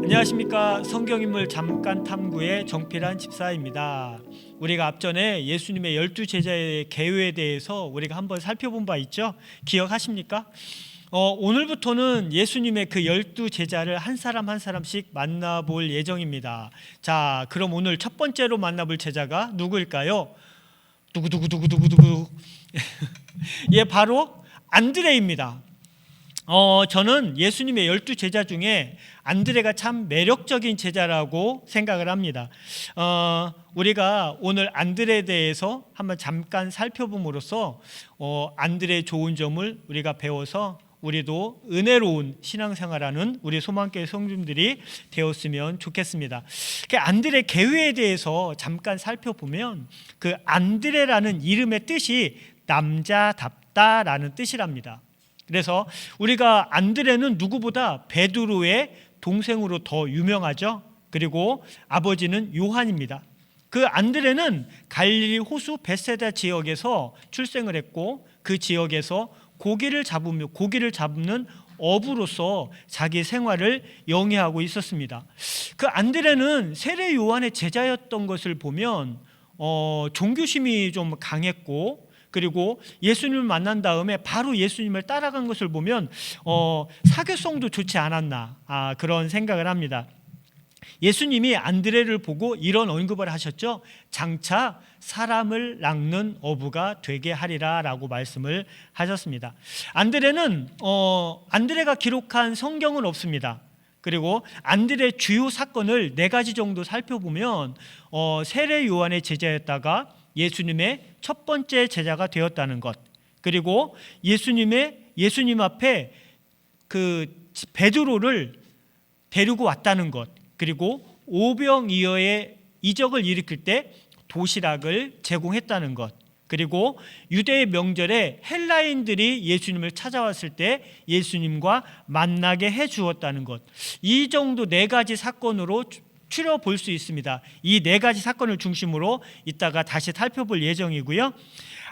안녕하십니까. 성경인물 잠깐 탐구의 정필환 집사입니다. 우리가 앞전에 예수님의 12제자의 계획에 대해서 우리가 한번 살펴본 바 있죠. 기억하십니까? 오늘부터는 예수님의 그 12제자를 한 사람 한 사람씩 만나볼 예정입니다. 자, 그럼 오늘 첫 번째로 만나볼 제자가 누구일까요? 두구두구두구두구두구. 예, 바로 안드레입니다. 저는 예수님의 12제자 중에 안드레가 참 매력적인 제자라고 생각을 합니다. 우리가 오늘 안드레에 대해서 한번 잠깐 살펴봄으로써 안드레의 좋은 점을 우리가 배워서 우리도 은혜로운 신앙생활하는 우리 소망교회 성도님들이 되었으면 좋겠습니다. 그 안드레 계회에 대해서 잠깐 살펴보면 그 안드레라는 이름의 뜻이 남자답다라는 뜻이랍니다. 그래서 우리가 안드레는 누구보다 베드로의 동생으로 더 유명하죠. 그리고 아버지는 요한입니다. 그 안드레는 갈릴리 호수 베세다 지역에서 출생을 했고 그 지역에서 고기를 잡는 어부로서 자기 생활을 영위하고 있었습니다. 그 안드레는 세례 요한의 제자였던 것을 보면 종교심이 좀 강했고, 그리고 예수님을 만난 다음에 바로 예수님을 따라간 것을 보면 사교성도 좋지 않았나 그런 생각을 합니다. 예수님이 안드레를 보고 이런 언급을 하셨죠. 장차 사람을 낚는 어부가 되게 하리라 라고 말씀을 하셨습니다. 안드레가 기록한 성경은 없습니다. 그리고 안드레의 주요 사건을 4가지 정도 살펴보면 세례 요한의 제자였다가 예수님의 첫 번째 제자가 되었다는 것, 그리고 예수님 앞에 그 베드로를 데리고 왔다는 것, 그리고 오병이어의 이적을 일으킬 때 도시락을 제공했다는 것, 그리고 유대의 명절에 헬라인들이 예수님을 찾아왔을 때 예수님과 만나게 해 주었다는 것, 이 정도 4가지 사건으로 추려 볼 수 있습니다. 이 4가지 사건을 중심으로 이따가 다시 살펴볼 예정이고요.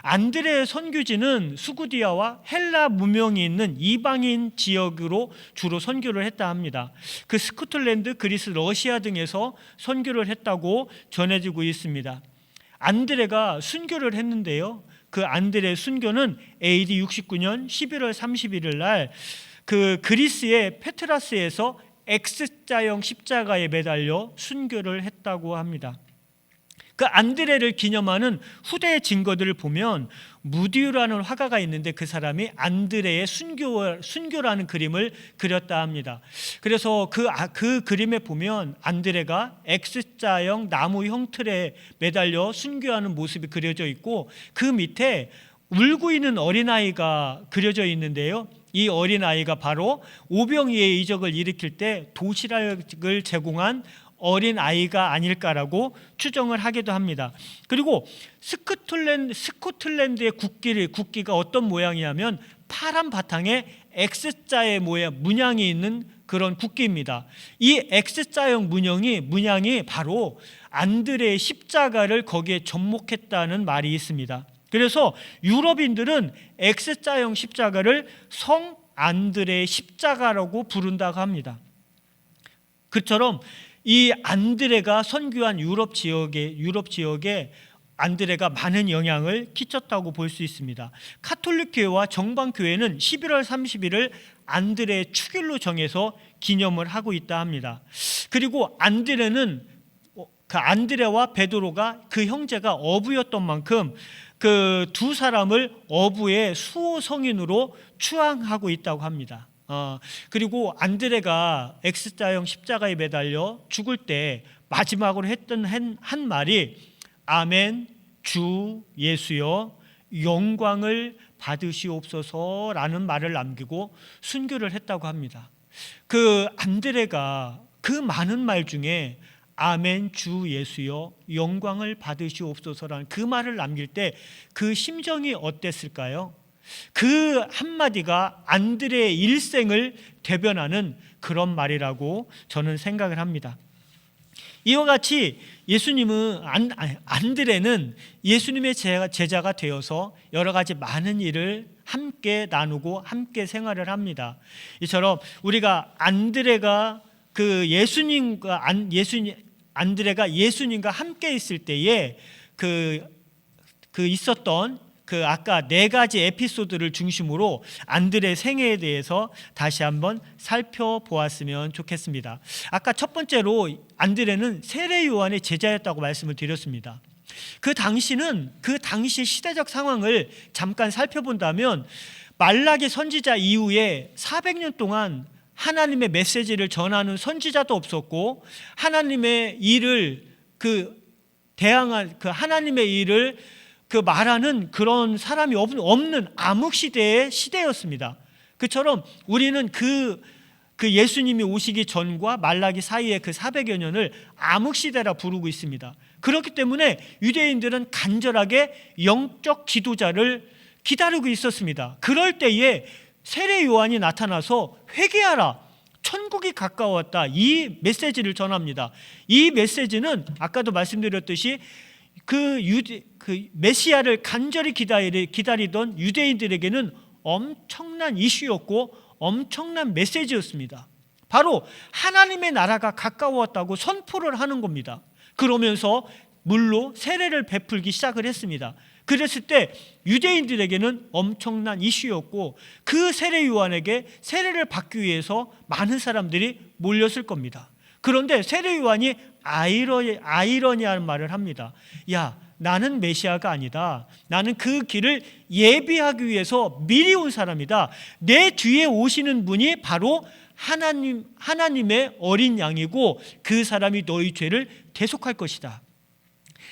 안드레의 선교지는 수구디아와 헬라 문명이 있는 이방인 지역으로 주로 선교를 했다 합니다. 그 스코틀랜드, 그리스, 러시아 등에서 선교를 했다고 전해지고 있습니다. 안드레가 순교를 했는데요. 그 안드레의 순교는 AD 69년 11월 31일 날 그 그리스의 페트라스에서 X자형 십자가에 매달려 순교를 했다고 합니다. 그 안드레를 기념하는 후대의 증거들을 보면 무디우라는 화가가 있는데 그 사람이 안드레의 순교라는 그림을 그렸다 합니다. 그래서 그 그림에 보면 안드레가 X자형 나무 형틀에 매달려 순교하는 모습이 그려져 있고 그 밑에 울고 있는 어린아이가 그려져 있는데요. 이 어린아이가 바로 오병이의 이적을 일으킬 때 도시락을 제공한 어린아이가 아닐까라고 추정을 하기도 합니다. 그리고 스코틀랜드의 국기가 어떤 모양이냐면 파란 바탕에 X자의 문양이 있는 그런 국기입니다. 이 X자형 문양이 바로 안드레의 십자가를 거기에 접목했다는 말이 있습니다. 그래서 유럽인들은 X자형 십자가를 성 안드레의 십자가라고 부른다고 합니다. 그처럼 이 안드레가 선교한 유럽 지역에 안드레가 많은 영향을 끼쳤다고 볼 수 있습니다. 카톨릭 교회와 정방 교회는 11월 30일을 안드레의 축일로 정해서 기념을 하고 있다 합니다. 그리고 그 안드레와 베드로가 그 형제가 어부였던 만큼 그 두 사람을 어부의 수호 성인으로 추앙하고 있다고 합니다. 그리고 안드레가 X자형 십자가에 매달려 죽을 때 마지막으로 했던 한 말이 아멘 주 예수여 영광을 받으시옵소서라는 말을 남기고 순교를 했다고 합니다. 그 안드레가 그 많은 말 중에 아멘 주 예수여 영광을 받으시옵소서라는 그 말을 남길 때 그 심정이 어땠을까요? 그 한마디가 안드레의 일생을 대변하는 그런 말이라고 저는 생각을 합니다. 이와 같이 안드레는 예수님의 제자가 되어서 여러 가지 많은 일을 함께 나누고 함께 생활을 합니다. 이처럼 우리가 안드레가 그 안드레가 예수님과 함께 있을 때에 그 있었던 그 아까 네 가지 에피소드를 중심으로 안드레 생애에 대해서 다시 한번 살펴보았으면 좋겠습니다. 아까 첫 번째로 안드레는 세례 요한의 제자였다고 말씀을 드렸습니다. 그 당시 시대적 상황을 잠깐 살펴본다면 말라기 선지자 이후에 400년 동안 하나님의 메시지를 전하는 선지자도 없었고 하나님의 일을 하나님의 일을 말하는 그런 사람이 없는 시대였습니다. 그처럼 우리는 그 예수님이 오시기 전과 말라기 사이의 그 400여 년을 암흑시대라 부르고 있습니다. 그렇기 때문에 유대인들은 간절하게 영적 지도자를 기다리고 있었습니다. 그럴 때에 세례 요한이 나타나서 회개하라, 천국이 가까웠다, 이 메시지를 전합니다. 이 메시지는 아까도 말씀드렸듯이 그 메시아를 간절히 기다리던 유대인들에게는 엄청난 이슈였고 엄청난 메시지였습니다. 바로 하나님의 나라가 가까웠다고 선포를 하는 겁니다. 그러면서 물로 세례를 베풀기 시작을 했습니다. 그랬을 때 유대인들에게는 엄청난 이슈였고 그 세례 요한에게 세례를 받기 위해서 많은 사람들이 몰렸을 겁니다. 그런데 세례 요한이 아이러니한 말을 합니다. 야, 나는 메시아가 아니다. 나는 그 길을 예비하기 위해서 미리 온 사람이다. 내 뒤에 오시는 분이 바로 하나님의 어린 양이고 그 사람이 너희 죄를 대속할 것이다.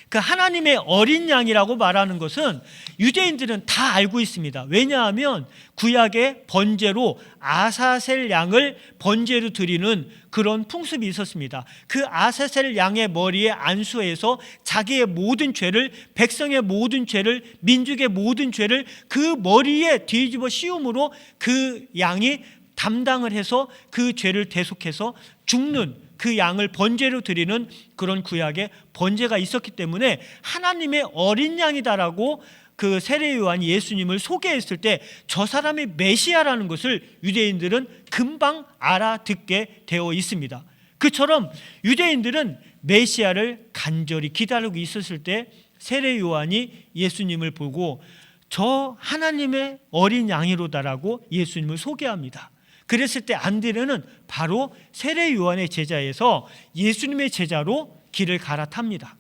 그 하나님의 어린 양이라고 말하는 것은 유대인들은 다 알고 있습니다. 왜냐하면 구약의 번제로 아사셀 양을 번제로 드리는 그런 풍습이 있었습니다. 그 아사셀 양의 머리에 안수해서 자기의 모든 죄를, 백성의 모든 죄를, 민족의 모든 죄를 그 머리에 뒤집어 씌움으로 그 양이 담당을 해서 그 죄를 대속해서 죽는 그 양을 번제로 드리는 그런 구약의 번제가 있었기 때문에 하나님의 어린 양이다라고 그 세례 요한이 예수님을 소개했을 때 저 사람이 메시아라는 것을 유대인들은 금방 알아듣게 되어 있습니다. 그처럼 유대인들은 메시아를 간절히 기다리고 있었을 때 세례 요한이 예수님을 보고 저 하나님의 어린 양이로다라고 예수님을 소개합니다. 그랬을 때 안드레는 바로 세례 요한의 제자에서 예수님의 제자로 길을 갈아탑니다.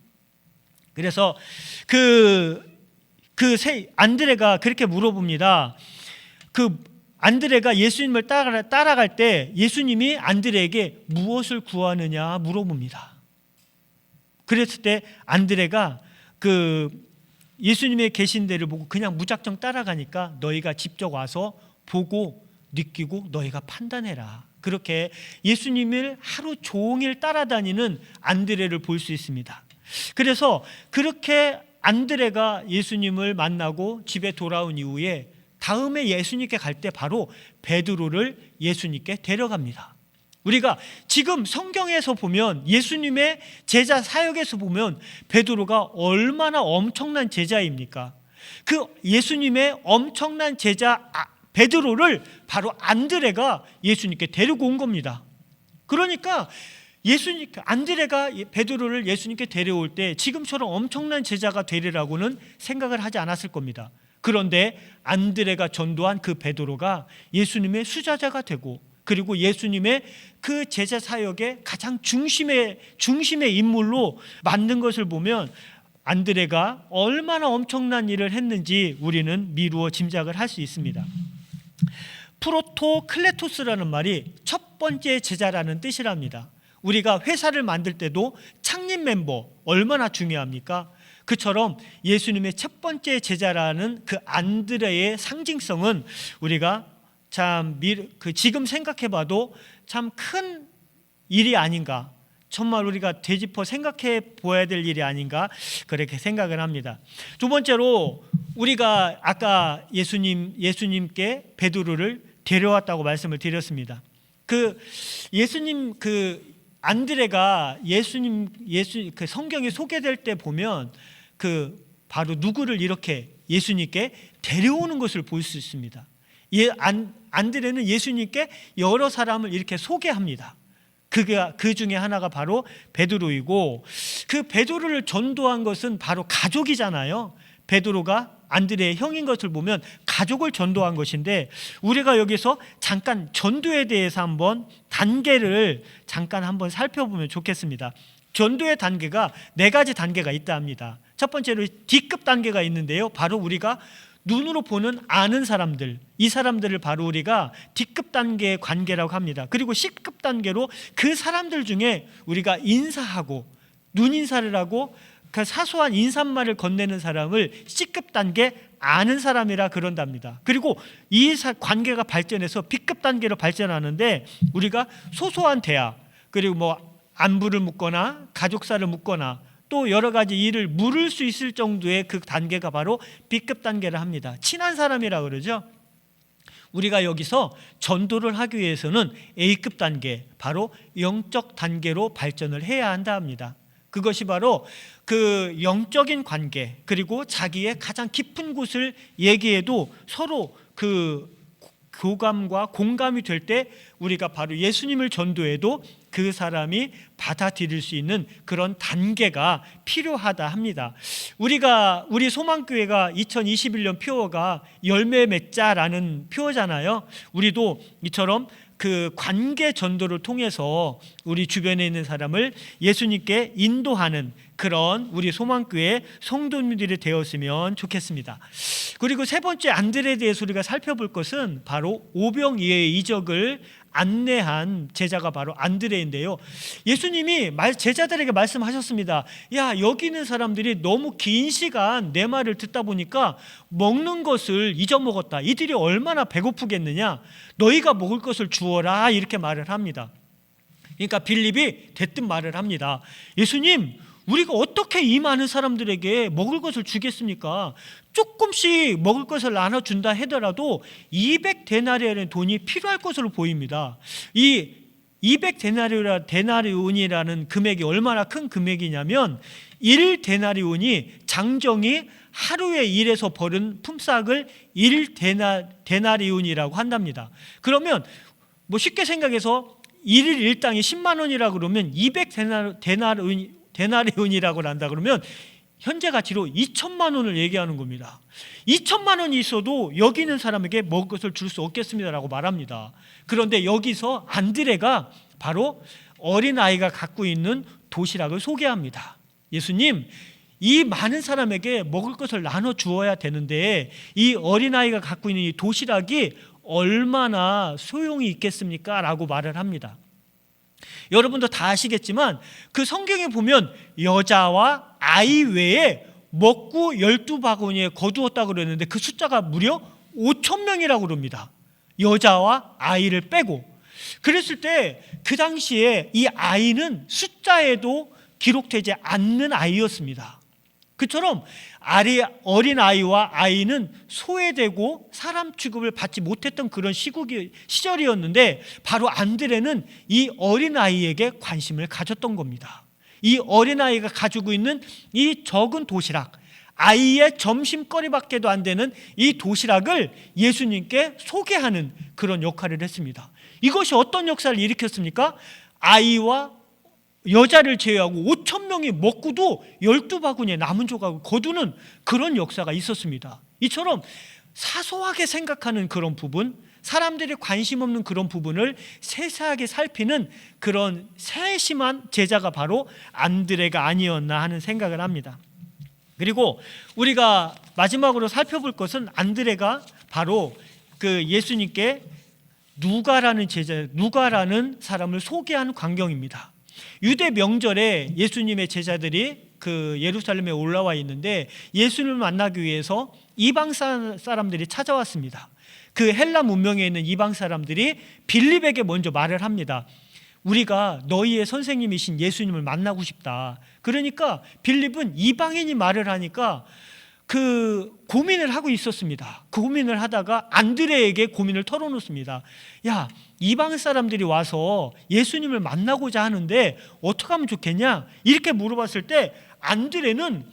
그래서 안드레가 그렇게 물어봅니다. 안드레가 예수님을 따라갈 때 예수님이 안드레에게 무엇을 구하느냐 물어봅니다. 그랬을 때 안드레가 예수님의 계신 데를 보고 그냥 무작정 따라가니까 너희가 직접 와서 보고 느끼고 너희가 판단해라. 그렇게 예수님을 하루 종일 따라다니는 안드레를 볼 수 있습니다. 그래서 그렇게 안드레가 예수님을 만나고 집에 돌아온 이후에 다음에 예수님께 갈 때 바로 베드로를 예수님께 데려갑니다. 우리가 지금 성경에서 보면 예수님의 제자 사역에서 보면 베드로가 얼마나 엄청난 제자입니까? 그 예수님의 엄청난 제자 베드로를 바로 안드레가 예수님께 데리고 온 겁니다. 그러니까 안드레가 베드로를 예수님께 데려올 때 지금처럼 엄청난 제자가 되리라고는 생각을 하지 않았을 겁니다. 그런데 안드레가 전도한 그 베드로가 예수님의 수자자가 되고 그리고 예수님의 그 제자 사역의 가장 중심의 인물로 만든 것을 보면 안드레가 얼마나 엄청난 일을 했는지 우리는 미루어 짐작을 할 수 있습니다. 프로토클레토스라는 말이 첫 번째 제자라는 뜻이랍니다. 우리가 회사를 만들 때도 창립 member 얼마나 중요합니까? 그처럼 예수님의 첫 번째 제자라는 그 안드레의 상징성은 우리가 지금 생각해봐도 참 큰 일이 아닌가, 정말 우리가 되짚어 생각해 보아야 될 일이 아닌가 그렇게 생각을 합니다. 두 번째로 우리가 아까 예수님께 베드로를 데려왔다고 말씀을 드렸습니다. 안드레가 그 성경에 소개될 때 보면 바로 누구를 이렇게 예수님께 데려오는 것을 볼 수 있습니다. 안드레는 예수님께 여러 사람을 이렇게 소개합니다. 그 중에 하나가 바로 베드로이고, 그 베드로를 전도한 것은 바로 가족이잖아요. 베드로가 안드레의 형인 것을 보면 가족을 전도한 것인데, 우리가 여기서 잠깐 전도에 대해서 한번 단계를 잠깐 한번 살펴보면 좋겠습니다. 전도의 단계가 4가지 단계가 있다 합니다. 첫 번째로 D급 단계가 있는데요, 바로 우리가 눈으로 보는 아는 사람들, 이 사람들을 바로 우리가 D급 단계의 관계라고 합니다. 그리고 C급 단계로 그 사람들 중에 우리가 인사하고 눈인사를 하고 그 사소한 인사말을 건네는 사람을 C급 단계 아는 사람이라 그런답니다. 그리고 이 관계가 발전해서 B급 단계로 발전하는데, 우리가 소소한 대화, 그리고 뭐 안부를 묻거나 가족사를 묻거나 또 여러 가지 일을 물을 수 있을 정도의 그 단계가 바로 B급 단계라 합니다. 친한 사람이라 그러죠. 우리가 여기서 전도를 하기 위해서는 A급 단계, 바로 영적 단계로 발전을 해야 한다 합니다. 그것이 바로 그 영적인 관계, 그리고 자기의 가장 깊은 곳을 얘기해도 서로 그 교감과 공감이 될 때 우리가 바로 예수님을 전도해도 그 사람이 받아들일 수 있는 그런 단계가 필요하다 합니다. 우리 소망교회가 2021년 표어가 열매 맺자라는 표어잖아요. 우리도 이처럼 그 관계 전도를 통해서 우리 주변에 있는 사람을 예수님께 인도하는 그런 우리 소망교회 성도님들이 되었으면 좋겠습니다. 그리고 세 번째 안드레에 대해서 우리가 살펴볼 것은 바로 오병이어의 이적을 안내한 제자가 바로 안드레인데요, 예수님이 제자들에게 말씀하셨습니다. 야, 여기 있는 사람들이 너무 긴 시간 내 말을 듣다 보니까 먹는 것을 잊어먹었다. 이들이 얼마나 배고프겠느냐. 너희가 먹을 것을 주어라, 이렇게 말을 합니다. 그러니까 빌립이 대뜸 말을 합니다. 예수님, 우리가 어떻게 이 많은 사람들에게 먹을 것을 주겠습니까? 조금씩 먹을 것을 나눠준다 하더라도 200데나리온의 돈이 필요할 것으로 보입니다. 이 200데나리온이라는 금액이 얼마나 큰 금액이냐면 1데나리온이 장정이 하루에 일해서 벌은 품삯을 1데나리온이라고 한답니다. 그러면 뭐 쉽게 생각해서 1일 일당이 10만 원이라고 그러면 200데나리온이라고 한다 그러면 현재 가치로 2천만 원을 얘기하는 겁니다. 2천만 원이 있어도 여기 있는 사람에게 먹을 것을 줄 수 없겠습니다라고 말합니다. 그런데 여기서 안드레가 바로 어린아이가 갖고 있는 도시락을 소개합니다. 예수님, 이 많은 사람에게 먹을 것을 나눠 주어야 되는데 이 어린아이가 갖고 있는 이 도시락이 얼마나 소용이 있겠습니까? 라고 말을 합니다. 여러분도 다 아시겠지만 그 성경에 보면 여자와 아이 외에 먹고 12바구니에 거두었다고 그랬는데 그 숫자가 무려 5,000명이라고 그럽니다. 여자와 아이를 빼고. 그랬을 때 그 당시에 이 아이는 숫자에도 기록되지 않는 아이였습니다. 그처럼 어린아이와 아이는 소외되고 사람 취급을 받지 못했던 그런 시절이었는데 바로 안드레는 이 어린아이에게 관심을 가졌던 겁니다. 이 어린아이가 가지고 있는 이 적은 도시락, 아이의 점심거리밖에도 안 되는 이 도시락을 예수님께 소개하는 그런 역할을 했습니다. 이것이 어떤 역사를 일으켰습니까? 아이와 여자를 제외하고 5,000명이 먹고도 12바구니에 남은 조각을 거두는 그런 역사가 있었습니다. 이처럼 사소하게 생각하는 그런 부분, 사람들이 관심 없는 그런 부분을 세세하게 살피는 그런 세심한 제자가 바로 안드레가 아니었나 하는 생각을 합니다. 그리고 우리가 마지막으로 살펴볼 것은 안드레가 바로 그 예수님께 누가라는 사람을 소개한 광경입니다. 유대 명절에 예수님의 제자들이 그 예루살렘에 올라와 있는데 예수님을 만나기 위해서 이방 사람들이 찾아왔습니다. 그 헬라 문명에 있는 이방 사람들이 빌립에게 먼저 말을 합니다. 우리가 너희의 선생님이신 예수님을 만나고 싶다. 그러니까 빌립은 이방인이 말을 하니까 그 고민을 하고 있었습니다. 그 고민을 하다가 안드레에게 고민을 털어놓습니다. 야, 이방 사람들이 와서 예수님을 만나고자 하는데 어떻게 하면 좋겠냐? 이렇게 물어봤을 때 안드레는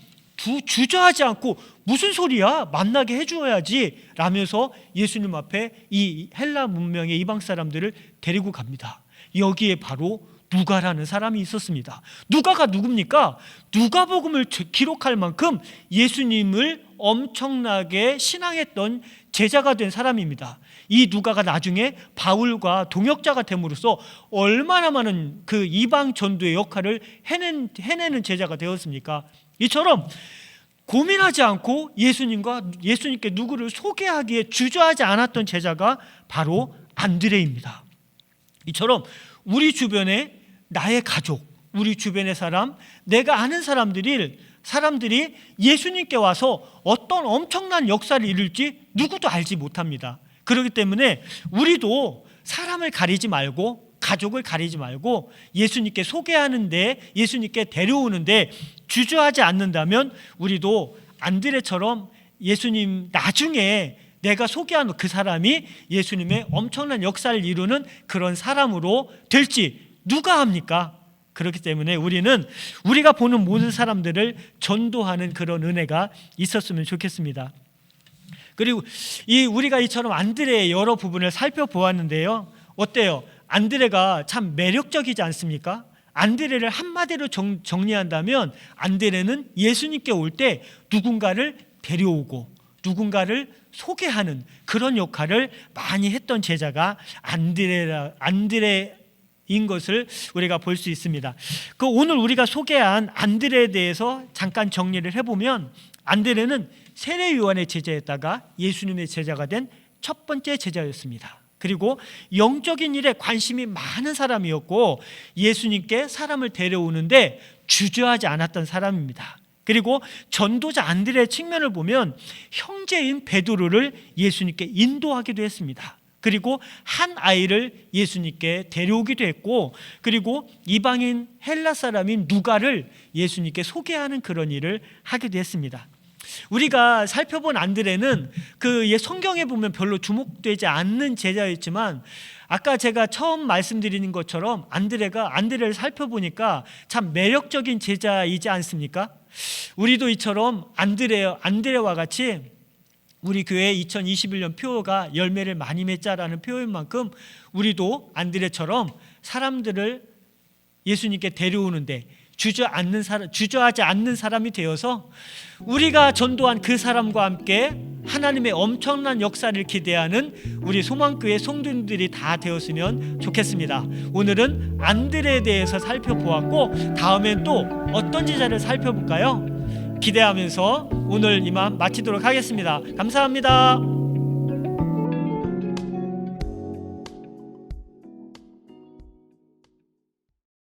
주저하지 않고 무슨 소리야? 만나게 해줘야지 라면서 예수님 앞에 이 헬라 문명의 이방 사람들을 데리고 갑니다. 여기에 바로 누가라는 사람이 있었습니다. 누가가 누굽니까? 누가복음을 기록할 만큼 예수님을 엄청나게 신앙했던 제자가 된 사람입니다. 이 누가가 나중에 바울과 동역자가 됨으로써 얼마나 많은 그 이방 전도의 역할을 해내는 제자가 되었습니까? 이처럼 고민하지 않고 예수님께 누구를 소개하기에 주저하지 않았던 제자가 바로 안드레입니다. 이처럼 우리 주변에 나의 가족, 우리 주변의 사람, 내가 아는 사람들이 예수님께 와서 어떤 엄청난 역사를 이룰지 누구도 알지 못합니다. 그렇기 때문에 우리도 사람을 가리지 말고, 가족을 가리지 말고 예수님께 소개하는데, 예수님께 데려오는데 주저하지 않는다면 우리도 안드레처럼 예수님 나중에 내가 소개한 그 사람이 예수님의 엄청난 역사를 이루는 그런 사람으로 될지 누가 합니까? 그렇기 때문에 우리가 보는 모든 사람들을 전도하는 그런 은혜가 있었으면 좋겠습니다. 그리고 우리가 이처럼 안드레의 여러 부분을 살펴보았는데요. 어때요? 안드레가 참 매력적이지 않습니까? 안드레를 한마디로 정리한다면 안드레는 예수님께 올 때 누군가를 데려오고 누군가를 소개하는 그런 역할을 많이 했던 제자가 안드레인 것을 우리가 볼 수 있습니다. 오늘 우리가 소개한 안드레에 대해서 잠깐 정리를 해보면, 안드레는 세례 요한의 제자였다가 예수님의 제자가 된 첫 번째 제자였습니다. 그리고 영적인 일에 관심이 많은 사람이었고 예수님께 사람을 데려오는데 주저하지 않았던 사람입니다. 그리고 전도자 안드레의 측면을 보면 형제인 베드로를 예수님께 인도하기도 했습니다. 그리고 한 아이를 예수님께 데려오기도 했고, 그리고 이방인 헬라 사람인 누가를 예수님께 소개하는 그런 일을 하기도 했습니다. 우리가 살펴본 안드레는 성경에 보면 별로 주목되지 않는 제자였지만, 아까 제가 처음 말씀드리는 것처럼 안드레를 살펴보니까 참 매력적인 제자이지 않습니까? 우리도 이처럼 안드레와 같이 우리 교회 2021년 표가 열매를 많이 맺자라는 표인 만큼 우리도 안드레처럼 사람들을 예수님께 데려오는데 주저하지 않는 사람이 되어서 우리가 전도한 그 사람과 함께 하나님의 엄청난 역사를 기대하는 우리 소망교회 성도님들이 다 되었으면 좋겠습니다. 오늘은 안드레에 대해서 살펴보았고, 다음엔 또 어떤 제자를 살펴볼까요? 기대하면서 오늘 이만 마치도록 하겠습니다. 감사합니다.